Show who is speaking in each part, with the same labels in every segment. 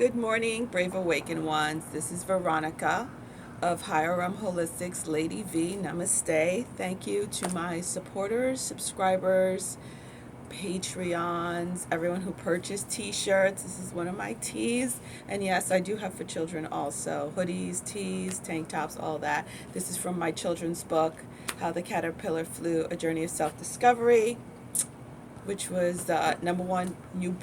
Speaker 1: Good morning, brave awakened ones. This is Veronica of Higher Realm Holistics, Lady V. Namaste. Thank you to my supporters, subscribers, Patreons, everyone who purchased t-shirts. This is one of my tees. And yes, I do have for children also. Hoodies, tees, tank tops, all that. This is from my children's book, How the Caterpillar Flew, A Journey of Self-Discovery, which was the uh, number one new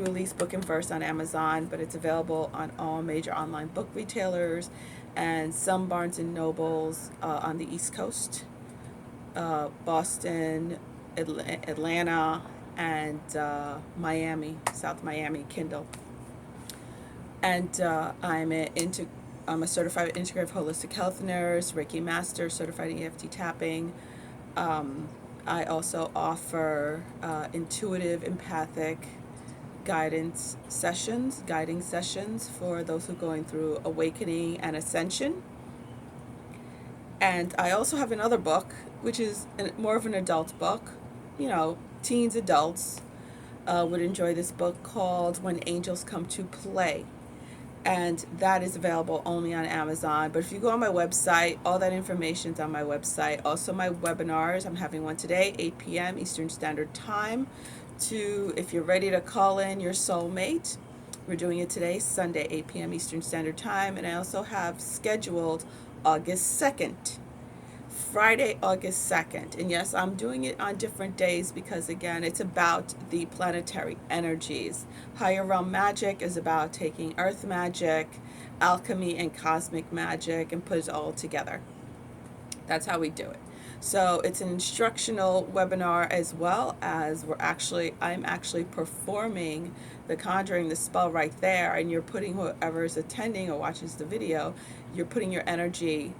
Speaker 1: release book in verse on Amazon, but it's available on all major online book retailers and some Barnes and Nobles on the East Coast, Boston, Atlanta, and Miami, South Miami, Kindle. And I'm a certified integrative holistic health nurse, Reiki master, certified EFT tapping. Um, I also offer intuitive, empathic guiding sessions for those who are going through awakening and ascension. And I also have another book, which is more of an adult book. You know, teens, adults would enjoy this book called When Angels Come to Play. And that is available only on Amazon. But if you go on my website, all that information is on my website. Also, my webinars, I'm having one today, 8 p.m. Eastern Standard Time. If you're ready to call in your soulmate, we're doing it today, Sunday, 8 p.m. Eastern Standard Time. And I also have scheduled August 2nd. Friday, August 2nd. And yes, I'm doing it on different days because, again, it's about the planetary energies. Higher Realm Magic is about taking earth magic, alchemy, and cosmic magic and put it all together. That's how we do it. So it's an instructional webinar as well as I'm actually performing the conjuring, the spell right there, and you're putting whoever is attending or watches the video, you're putting your energy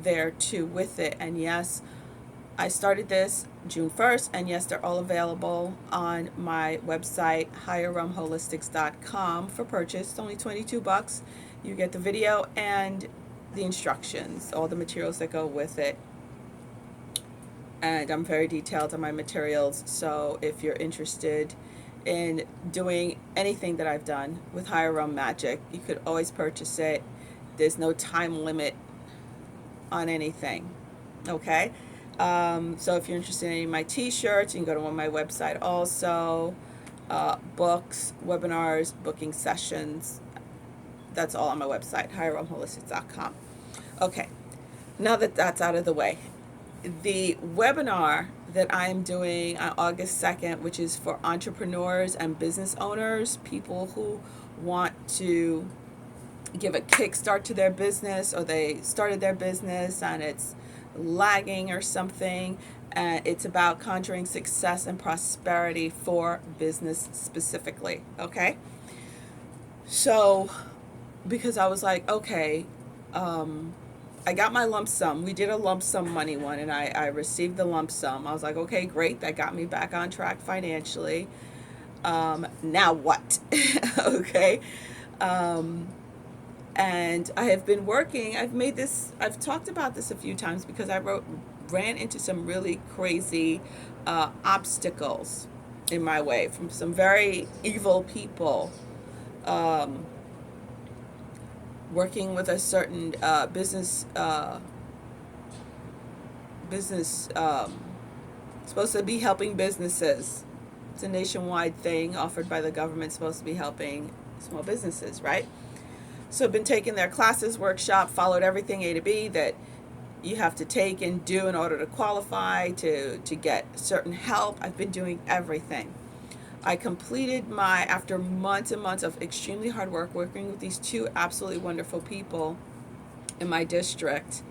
Speaker 1: there too with it. And yes, I started this June 1st, and yes, they're all available on my website, higherrealmholistics.com, for purchase. It's only $22. You get the video and the instructions, all the materials that go with it. And I'm very detailed on my materials, so if you're interested in doing anything that I've done with Higher Realm Magic, you could always purchase it. There's no time limit on anything. Okay? So if you're interested in any of my t-shirts, you can go to my website also. Books, webinars, booking sessions. That's all on my website, higherrealmholistics.com. Okay, now that that's out of the way, the webinar that I am doing on August 2nd, which is for entrepreneurs and business owners, people who want to give a kickstart to their business, or they started their business and it's lagging or something. It's about conjuring success and prosperity for business specifically. Okay. So, because I was like, okay, I got my lump sum. We did a lump sum money one, and I received the lump sum. I was like, okay, great. That got me back on track financially. Now what? Okay. And I have been working. I've talked about this a few times because ran into some really crazy obstacles in my way from some very evil people. Working with a certain business supposed to be helping businesses. It's a nationwide thing offered by the government, supposed to be helping small businesses, right? So I've been taking their classes, workshop, followed everything A to B that you have to take and do in order to qualify, to get certain help. I've been doing everything. I completed after months and months of extremely hard work, working with these two absolutely wonderful people in my district,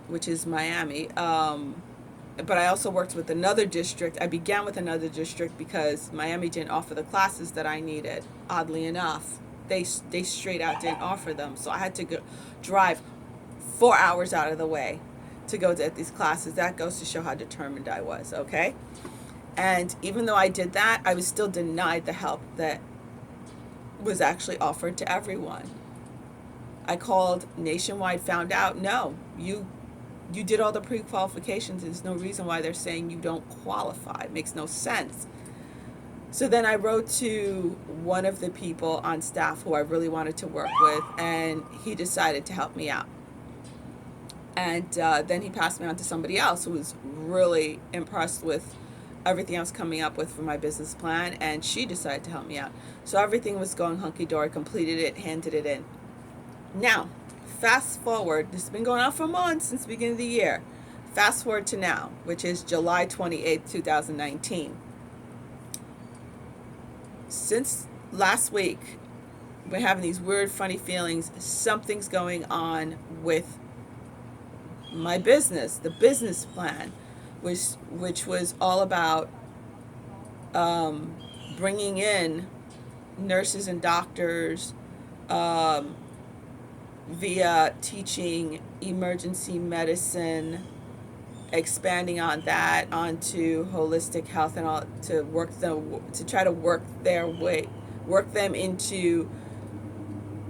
Speaker 1: which is Miami. But I also worked with another district. I began with another district because Miami didn't offer the classes that I needed, oddly enough. They straight out didn't offer them. So I had to drive 4 hours out of the way to go to these classes. That goes to show how determined I was, okay? And even though I did that, I was still denied the help that was actually offered to everyone. I called nationwide, found out, no, you did all the pre-qualifications. There's no reason why they're saying you don't qualify. It makes no sense. So then I wrote to one of the people on staff who I really wanted to work with, and he decided to help me out. And then he passed me on to somebody else who was really impressed with everything I was coming up with for my business plan, and she decided to help me out. So everything was going hunky-dory, completed it, handed it in. Now, fast forward, this has been going on for months since the beginning of the year. Fast forward to now, which is July 28th, 2019. Since last week, we're having these weird, funny feelings. Something's going on with my business, the business plan, which was all about bringing in nurses and doctors via teaching emergency medicine, expanding on that onto holistic health and all, to try to work them into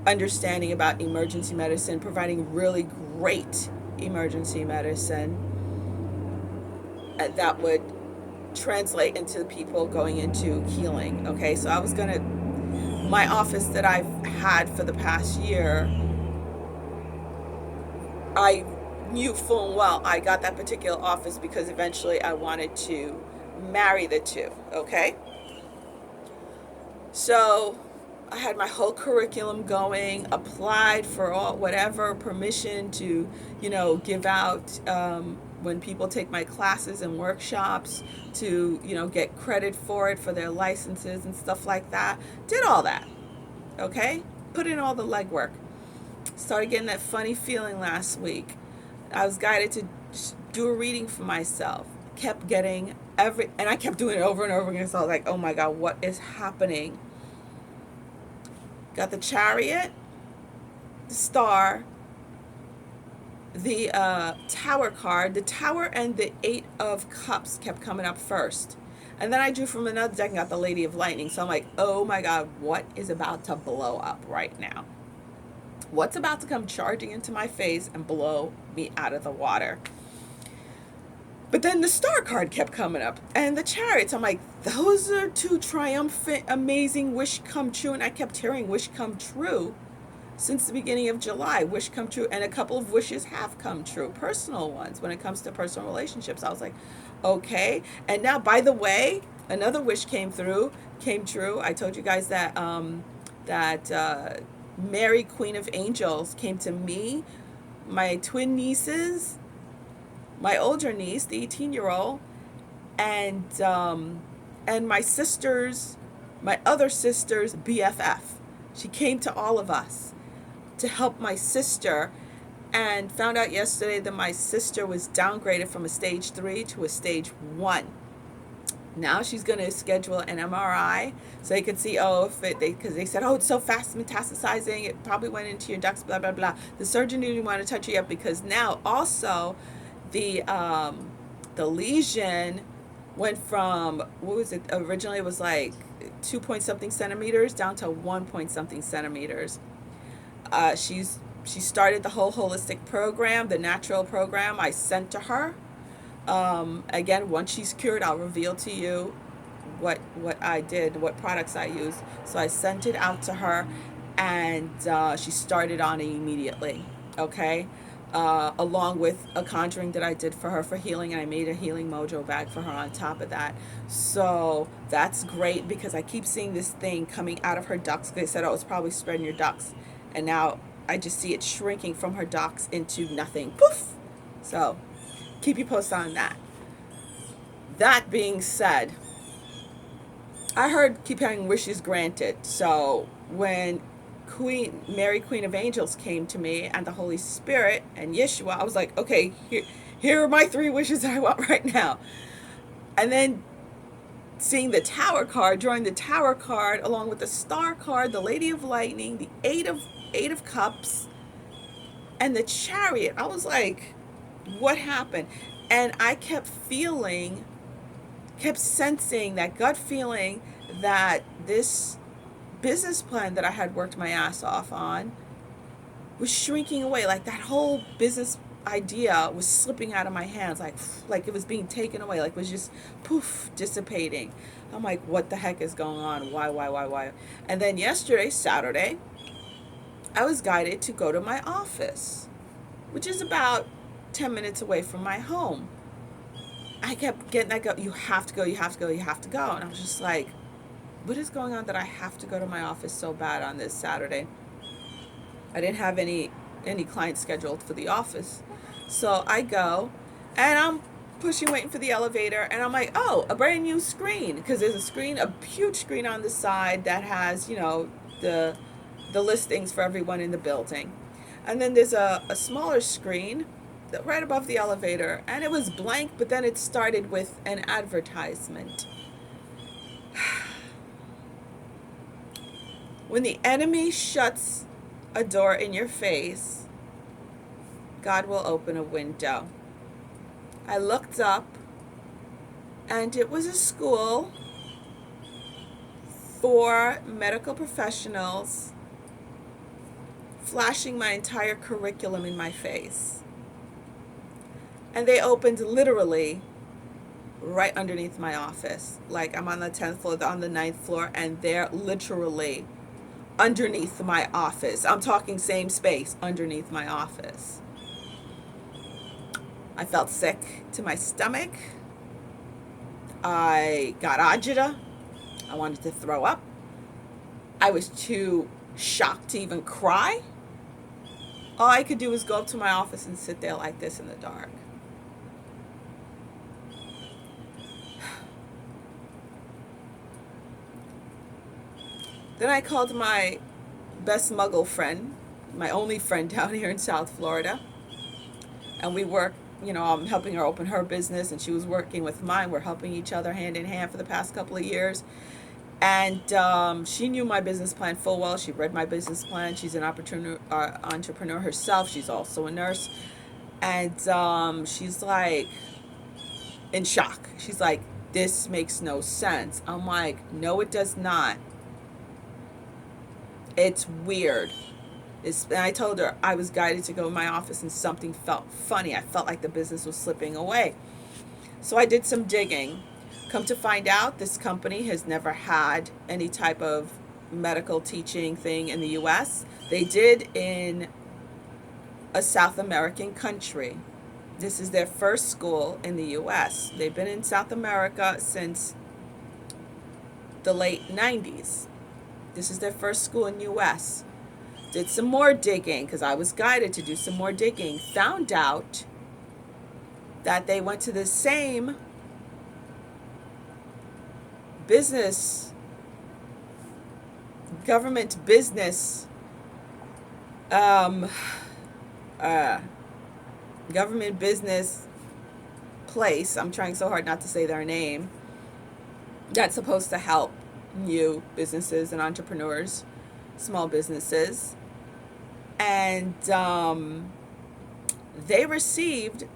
Speaker 1: understanding about emergency medicine, providing really great emergency medicine that would translate into people going into healing. Okay, so my office that I've had for the past year, I knew full and well I got that particular office because eventually I wanted to marry the two. Okay, so I had my whole curriculum going, applied for all whatever permission to, give out when people take my classes and workshops to, get credit for it for their licenses and stuff like that. Did all that. Okay? Put in all the legwork. Started getting that funny feeling last week. I was guided to do a reading for myself. Kept getting and I kept doing it over and over again. So I was like, oh my God, what is happening? Got the Chariot, the Star, the Tower card. The Tower and the Eight of Cups kept coming up first. And then I drew from another deck and got the Lady of Lightning. So I'm like, oh my God, what is about to blow up right now? What's about to come charging into my face and blow me out of the water? But then the Star card kept coming up and the Chariots. I'm like, those are two triumphant, amazing wish come true. And I kept hearing wish come true since the beginning of July. Wish come true. And a couple of wishes have come true. Personal ones when it comes to personal relationships. I was like, okay. And now, by the way, another wish came true. I told you guys that Mary, Queen of Angels, came to me, my twin nieces, my older niece, the 18-year-old, and my sister's, my other sister's BFF. She came to all of us to help my sister, and found out yesterday that my sister was downgraded from a stage 3 to a stage 1. Now she's going to schedule an MRI so they could see, because they said, it's so fast metastasizing, it probably went into your ducts, blah, blah, blah. The surgeon didn't even want to touch it yet because now also the lesion went from, what was it, originally it was like 2 point something centimeters down to 1 point something centimeters. She started the whole holistic program, the natural program I sent to her. Again, once she's cured, I'll reveal to you what I did, what products I used. So I sent it out to her, and she started on it immediately. Okay, along with a conjuring that I did for her for healing, and I made a healing mojo bag for her on top of that. So that's great because I keep seeing this thing coming out of her ducts. They said, it's probably spreading your ducts, and now I just see it shrinking from her ducts into nothing. Poof. So keep you posted on that. That being said, I keep having wishes granted. So when Mary, Queen of Angels came to me, and the Holy Spirit and Yeshua, I was like, okay, here are my 3 wishes I want right now. And then seeing the Tower card, drawing the Tower card along with the Star card, the Lady of Lightning, the Eight of Cups, and the Chariot, I was like, what happened? And I kept sensing that gut feeling that this business plan that I had worked my ass off on was shrinking away. Like that whole business idea was slipping out of my hands, like it was being taken away, like it was just poof, dissipating. I'm like, what the heck is going on? Why? And then yesterday, Saturday, I was guided to go to my office, which is about 10 minutes away from my home. I kept getting that go, you have to go, you have to go, you have to go. And I was just like, what is going on that I have to go to my office so bad on this Saturday? I didn't have any clients scheduled for the office. So I go and I'm pushing, waiting for the elevator, and I'm like, oh, a brand new screen, because there's a screen, a huge screen on the side that has, the listings for everyone in the building. And then there's a smaller screen right above the elevator, and it was blank, but then it started with an advertisement. When the enemy shuts a door in your face, God will open a window. I looked up, and it was a school for medical professionals, flashing my entire curriculum in my face. And they opened literally right underneath my office. Like, I'm on the 10th floor, they're on the 9th floor, and they're literally underneath my office. I'm talking same space underneath my office. I felt sick to my stomach. I got agita. I wanted to throw up. I was too shocked to even cry. All I could do was go up to my office and sit there like this in the dark. Then I called my best muggle friend, my only friend down here in South Florida. And we work, I'm helping her open her business, and she was working with mine. We're helping each other hand in hand for the past couple of years. And she knew my business plan full well. She read my business plan. She's an entrepreneur herself. She's also a nurse. And she's like in shock. She's like, this makes no sense. I'm like, no, it does not. It's weird. And I told her I was guided to go in my office, and something felt funny. I felt like the business was slipping away. So I did some digging. Come to find out, this company has never had any type of medical teaching thing in the U.S. They did in a South American country. This is their first school in the U.S. They've been in South America since the late 90s. This is their first school in U.S. Did some more digging, because I was guided to do some more digging. Found out that they went to the same government business, government business place. I'm trying so hard not to say their name. That's supposed to help new businesses and entrepreneurs, small businesses. And they received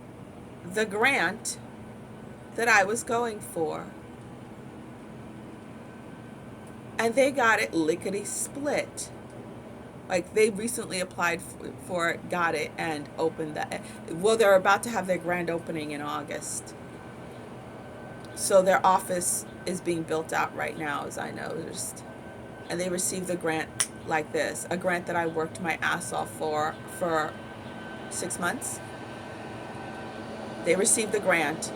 Speaker 1: the grant that I was going for. And they got it lickety split. Like, they recently applied for it, got it, and opened that. Well, they're about to have their grand opening in August. So their office is being built out right now, as I noticed. And they received the grant like this, a grant that I worked my ass off for 6 months. They received the grant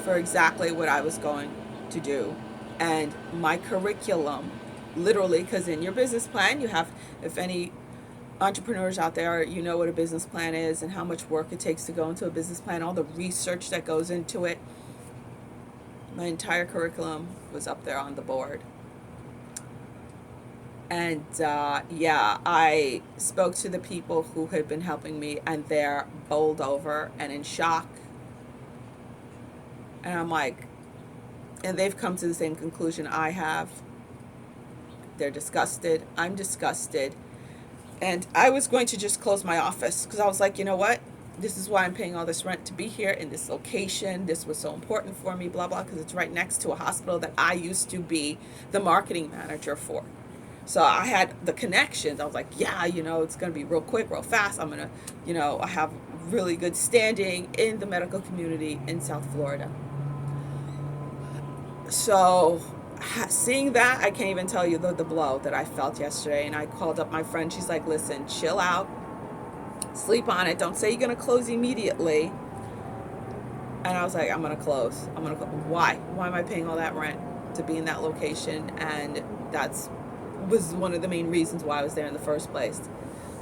Speaker 1: for exactly what I was going to do. And my curriculum, literally, because in your business plan, you have, if any entrepreneurs out there, you know what a business plan is and how much work it takes to go into a business plan, all the research that goes into it. My entire curriculum was up there on the board. And I spoke to the people who had been helping me, and they're bowled over and in shock. And I'm like, and they've come to the same conclusion I have. They're disgusted. I'm disgusted. And I was going to just close my office, because I was like, you know what? This is why I'm paying all this rent to be here in this location. This was so important for me, blah, blah, because it's right next to a hospital that I used to be the marketing manager for. So I had the connections. I was like, yeah, it's going to be real quick, real fast. I'm going to, I have really good standing in the medical community in South Florida. So seeing that, I can't even tell you the blow that I felt yesterday. And I called up my friend. She's like, listen, chill out, sleep on it. Don't say you're going to close immediately. And I was like, I'm going to close. Why? Why am I paying all that rent to be in that location? And that's was one of the main reasons why I was there in the first place.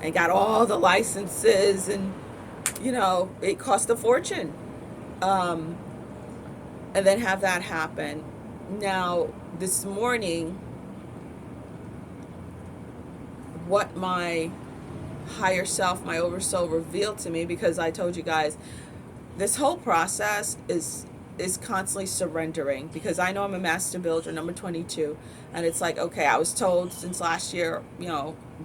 Speaker 1: I got all the licenses, and it cost a fortune. Um, and then have that happen. Now, this morning, what my higher self, my oversoul revealed to me, because I told you guys, this whole process is constantly surrendering, because I know I'm a master builder, number 22, and it's like, okay, I was told since last year,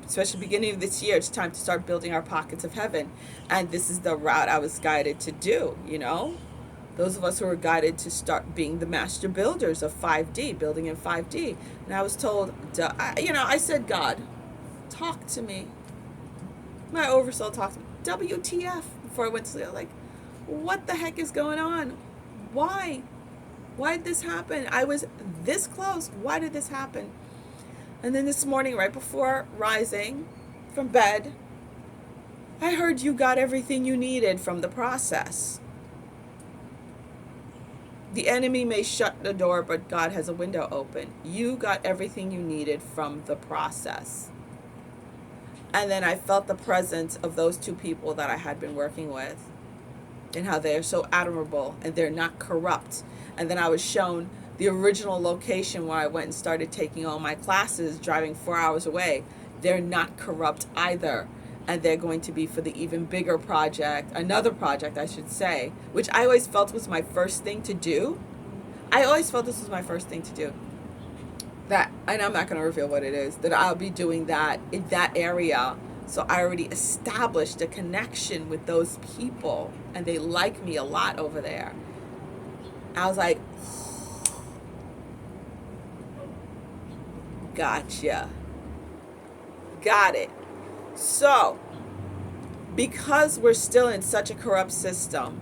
Speaker 1: especially beginning of this year, it's time to start building our pockets of heaven, and this is the route I was guided to do. Those of us who were guided to start being the master builders of 5D, building in 5D, and I was told, I said, God, talk to me. My oversoul talked to me. WTF? Before I went to sleep, like, what the heck is going on? Why? Why did this happen? I was this close. Why did this happen? And then this morning, right before rising from bed, I heard you got everything you needed from the process. The enemy may shut the door, but God has a window open. You got everything you needed from the process. And then I felt the presence of those two people that I had been working with, and how they're so admirable and they're not corrupt. And then I was shown the original location where I went and started taking all my classes, driving 4 hours away. They're not corrupt either. And they're going to be for the even bigger project, another project, I should say, which I always felt was my first thing to do. I always felt this was my first thing to do. That, and I'm not going to reveal what it is, that I'll be doing that in that area. So I already established a connection with those people, and they like me a lot over there. I was like, gotcha. Got it. So, because we're still in such a corrupt system,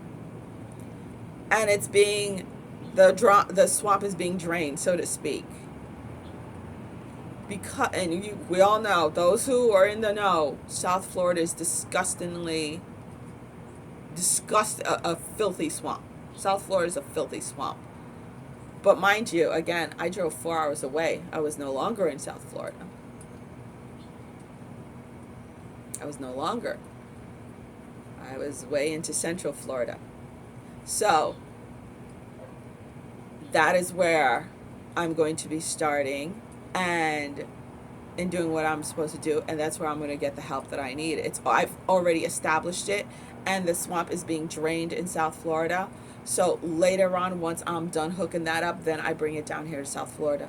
Speaker 1: and it's being, the swamp is being drained, so to speak. Because, and we all know, those who are in the know, South Florida is a filthy swamp. South Florida is a filthy swamp. But mind you, again, I drove 4 hours away. I was no longer in South Florida. I was no longer. I was way into Central Florida. So, that is where I'm going to be starting and doing what I'm supposed to do, and that's where I'm going to get the help that I need. I've already established it, and the swamp is being drained in South Florida. So later on, once I'm done hooking that up, then I bring it down here to South Florida.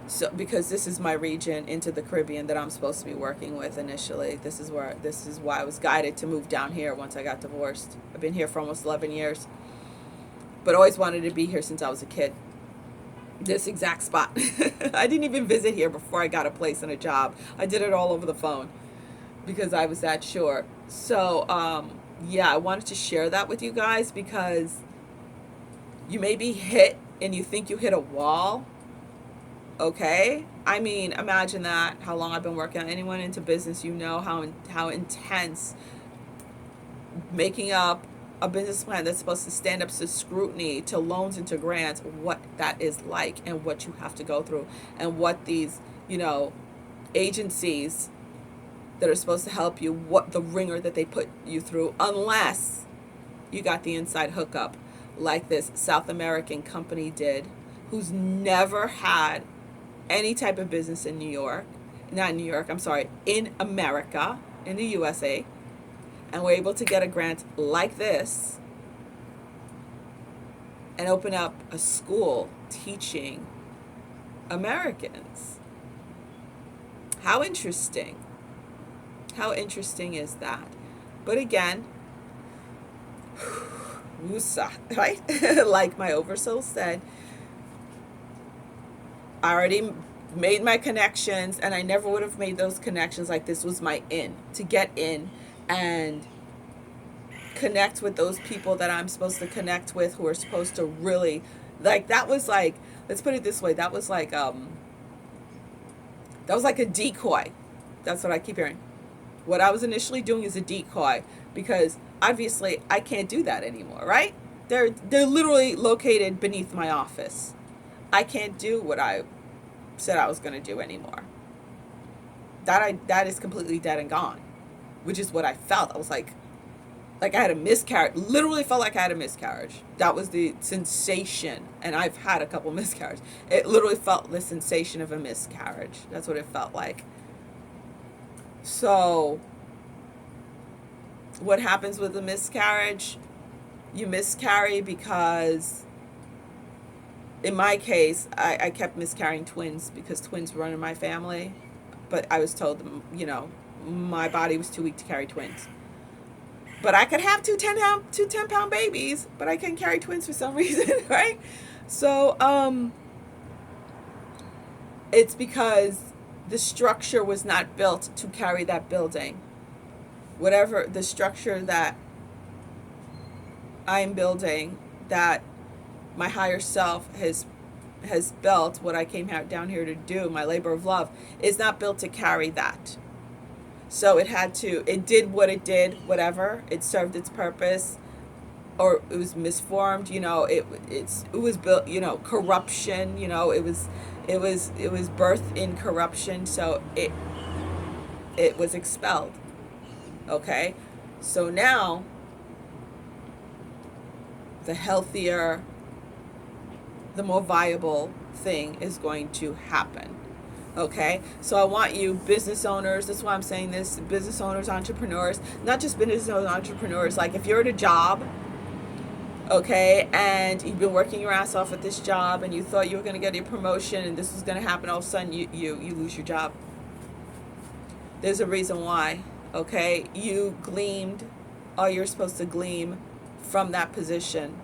Speaker 1: So, because this is my region into the Caribbean that I'm supposed to be working with initially. This is why I was guided to move down here once I got divorced. I've been here for almost 11 years, but always wanted to be here since I was a kid. This exact spot. I didn't even visit here before I got a place and a job. I did it all over the phone because I was that sure. So, yeah, I wanted to share that with you guys, because you may be hit and you think you hit a wall. Okay? I mean, imagine that, how long I've been working. Anyone into business, you know how intense making up a business plan that's supposed to stand up to scrutiny, to loans and to grants, what that is like, and what you have to go through, and what these, agencies that are supposed to help you, what the ringer that they put you through, unless you got the inside hookup like this South American company did, who's never had any type of business in New York, not in New York, I'm sorry, in America, in the USA, and we're able to get a grant like this and open up a school teaching Americans. How interesting. How interesting is that? But again, Musa, right? Like my oversoul said, I already made my connections, and I never would have made those connections. Like, this was my in to get in and connect with those people that I'm supposed to connect with, who are supposed to really, like, that was like, let's put it this way, that was like a decoy. That's what I keep hearing. What I was initially doing is a decoy, because obviously I can't do that anymore, right? They're literally located beneath my office. I can't do what I said I was going to do anymore. That is completely dead and gone, which is what I felt. I was like I had a miscarriage. Literally felt like I had a miscarriage. That was the sensation, and I've had a couple miscarriages. It literally felt the sensation of a miscarriage. That's what it felt like. So, what happens with a miscarriage? You miscarry because, in my case, I kept miscarrying twins because twins run in my family. But I was told, my body was too weak to carry twins. But I could have two 10-pound babies, but I couldn't carry twins for some reason, right? So, it's because the structure was not built to carry that building. Whatever the structure that I'm building, that my higher self has built, what I came down here to do, my labor of love, is not built to carry that. So it did what it did, whatever. It served its purpose, or it was misformed, it was built, corruption, it was birthed in corruption, so it was expelled. Okay? So now the healthier, the more viable thing is going to happen. Okay, so I want you business owners, that's why I'm saying this, business owners, entrepreneurs, not just business owners, entrepreneurs, like if you're at a job, okay, and you've been working your ass off at this job and you thought you were going to get a promotion and this was going to happen, all of a sudden you lose your job. There's a reason why, okay? You gleamed all you're supposed to glean from that position.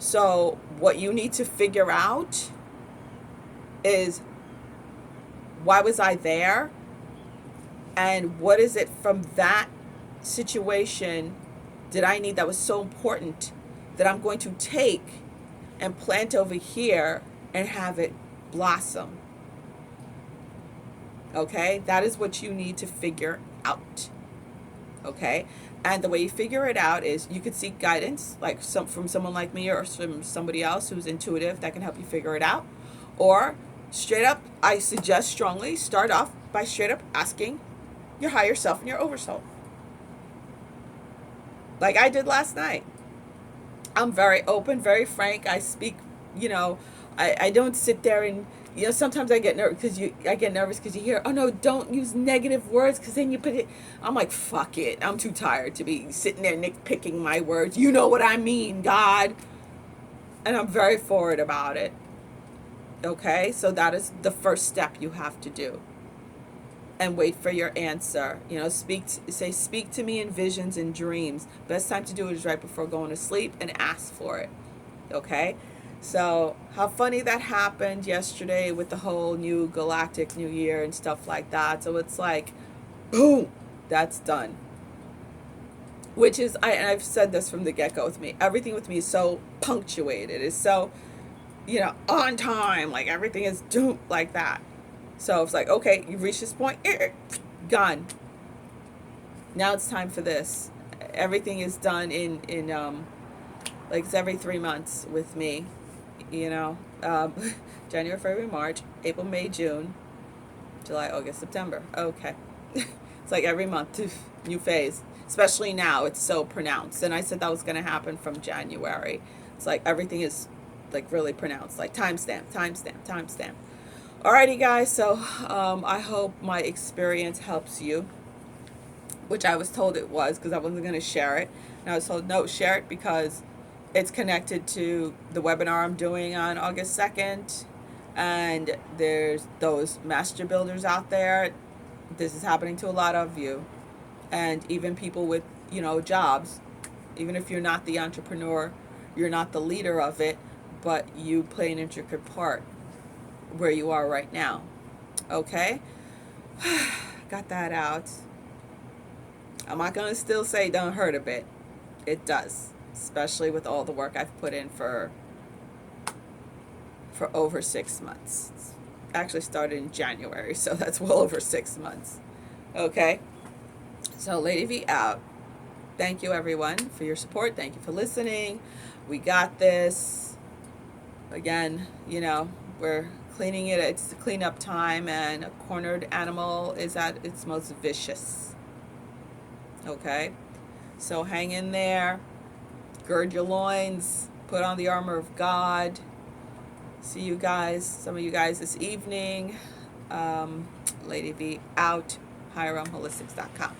Speaker 1: So what you need to figure out is, why was I there? And what is it from that situation did I need that was so important that I'm going to take and plant over here and have it blossom? Okay? That is what you need to figure out. Okay? And the way you figure it out is you could seek guidance, like from someone like me or from somebody else who's intuitive that can help you figure it out. Or straight up, I suggest strongly start off by straight up asking your higher self and your oversoul. Like I did last night. I'm very open, very frank. I speak, I don't sit there and, sometimes I get nervous because you hear, oh no, don't use negative words because then you put it. I'm like, fuck it. I'm too tired to be sitting there nitpicking my words. You know what I mean, God. And I'm very forward about it. Okay, so that is the first step you have to do. And wait for your answer. Speak to me in visions and dreams. Best time to do it is right before going to sleep, and ask for it. Okay? So, how funny that happened yesterday with the whole new galactic new year and stuff like that. So it's like, boom, that's done. Which is, I've said this from the get-go with me. Everything with me is so punctuated. It's so, on time. Like everything is doomed like that. So it's like, okay, you've reached this point, gone. Now it's time for this. Everything is done in like it's every 3 months with me, January, February, March, April, May, June, July, August, September. Okay. It's like every month, new phase. Especially now, it's so pronounced. And I said that was going to happen from January. It's like everything is like really pronounced, like timestamp. Alrighty, guys, so I hope my experience helps you, which I was told it was because I wasn't going to share it. And I was told, no, share it because it's connected to the webinar I'm doing on August 2nd. And there's those master builders out there. This is happening to a lot of you. And even people with, jobs. Even if you're not the entrepreneur, you're not the leader of it, but you play an intricate part where you are right now. Okay? Got that out. I'm not going to still say it don't hurt a bit. It does, especially with all the work I've put in for over 6 months. It's actually started in January, so that's well over 6 months. Okay? So Lady V out. Thank you everyone for your support. Thank you for listening. We got this. Again, we're cleaning it. It's cleanup time, and a cornered animal is at its most vicious. Okay? So hang in there. Gird your loins. Put on the armor of God. See you guys, some of you guys this evening. Lady V out. HiramHolistics.com.